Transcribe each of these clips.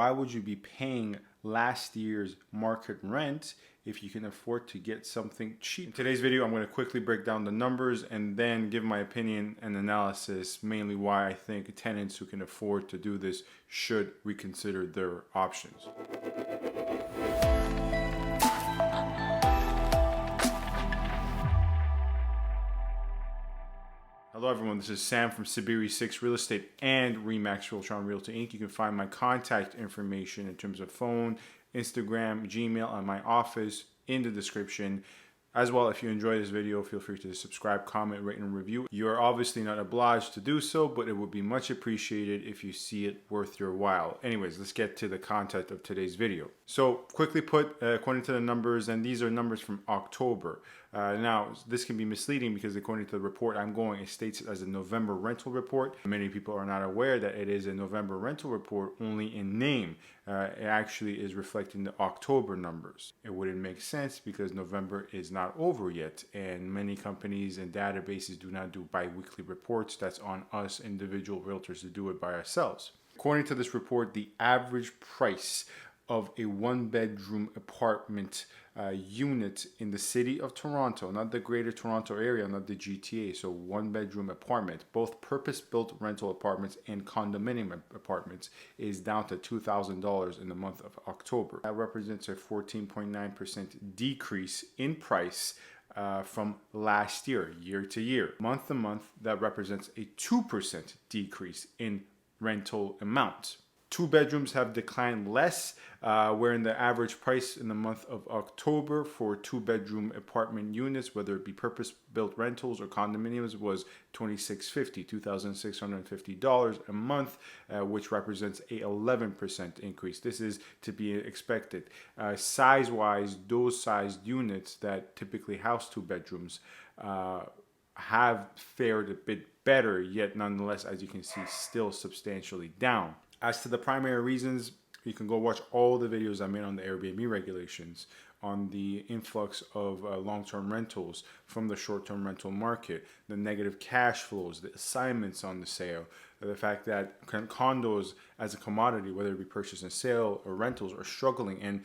Why would you be paying last year's market rent if you can afford to get something cheap? In today's video, I'm going to quickly break down the numbers and then give my opinion and analysis, mainly why I think tenants who can afford to do this should reconsider their options. Hello everyone, this is Sam from SaberiSixRealEstate and Realtron Realty Inc. You can find my contact information in terms of phone, Instagram, Gmail, and my office in the description. As well, if you enjoy this video, feel free to subscribe, comment, rate, and review. You are obviously not obliged to do so, but it would be much appreciated if you see it worth your while. Anyways, let's get to the content of today's video. So, quickly put, according to the numbers, and these are numbers from October. Now, this can be misleading because according to the report I'm going, it states it as a November rental report. Many people are not aware that it is a November rental report only in name. It actually is reflecting the October numbers. It wouldn't make sense because November is not over yet, and many companies and databases do not do bi-weekly reports. That's on us individual realtors to do it by ourselves. According to this report, the average price of a one-bedroom apartment unit in the city of Toronto, not the greater Toronto area, not the GTA, so one-bedroom apartment, both purpose-built rental apartments and condominium apartments, is down to $2,000 in the month of October. That represents a 14.9% decrease in price from last year, year to year. Month to month, that represents a 2% decrease in rental amount. Two bedrooms have declined less, wherein the average price in the month of October for two-bedroom apartment units, whether it be purpose-built rentals or condominiums, was $2,650 a month, which represents a 11% increase. This is to be expected. Size-wise, those sized units that typically house two bedrooms have fared a bit better, yet nonetheless, as you can see, still substantially down. As to the primary reasons, you can go watch all the videos I made on the Airbnb regulations, on the influx of long-term rentals from the short-term rental market, the negative cash flows, the assignments on the sale, the fact that condos as a commodity, whether it be purchase and sale or rentals, are struggling, and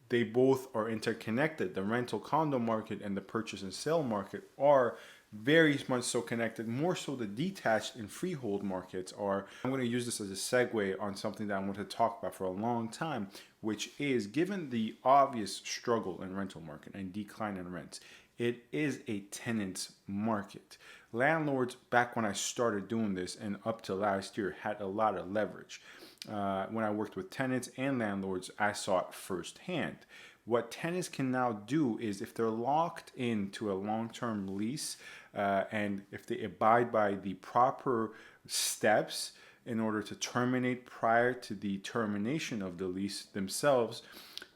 they both are interconnected. The rental condo market and the purchase and sale market are very much so connected, more so the detached and freehold markets are. I'm going to use this as a segue on something that I want to talk about for a long time, which is, given the obvious struggle in rental market and decline in rents, it is a tenant's market. Landlords, back when I started doing this and up to last year, had a lot of leverage. When I worked with tenants and landlords, I saw it firsthand. What tenants can now do is, if they're locked into a long-term lease and if they abide by the proper steps in order to terminate prior to the termination of the lease themselves,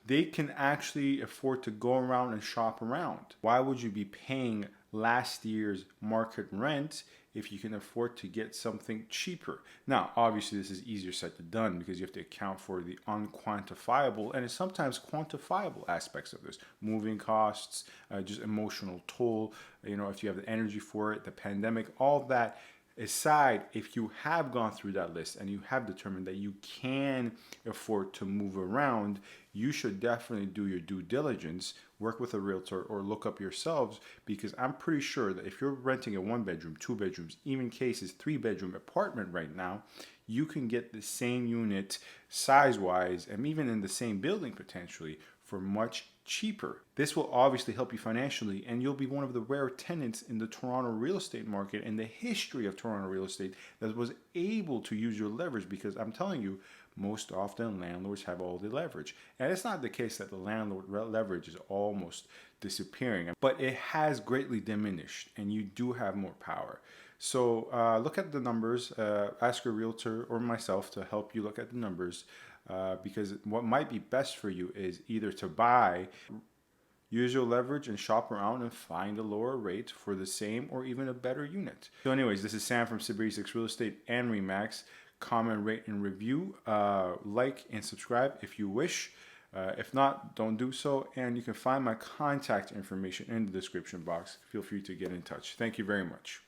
they can actually afford to go around and shop around. Why would you be paying last year's market rent if you can afford to get something cheaper? Now, obviously, this is easier said than done because you have to account for the unquantifiable and sometimes quantifiable aspects of this. Moving costs, just emotional toll, if you have the energy for it, the pandemic, all that aside, if you have gone through that list and you have determined that you can afford to move around, you should definitely do your due diligence, work with a realtor, or look up yourselves, because I'm pretty sure that if you're renting a one-bedroom, two bedrooms, even cases three-bedroom apartment right now, you can get the same unit size-wise and even in the same building potentially for much cheaper. This will obviously help you financially, and you'll be one of the rare tenants in the Toronto real estate market and the history of Toronto real estate that was able to use your leverage, because I'm telling you, most often landlords have all the leverage. And it's not the case that the landlord leverage is almost disappearing, but it has greatly diminished and you do have more power. So look at the numbers, ask your realtor or myself to help you look at the numbers, because what might be best for you is either to buy, use your leverage and shop around and find a lower rate for the same or even a better unit. So anyways, this is Sam from SaberiSixRealEstate and Remax. Comment, rate, and review. Like and subscribe if you wish. If not, don't do so. And you can find my contact information in the description box. Feel free to get in touch. Thank you very much.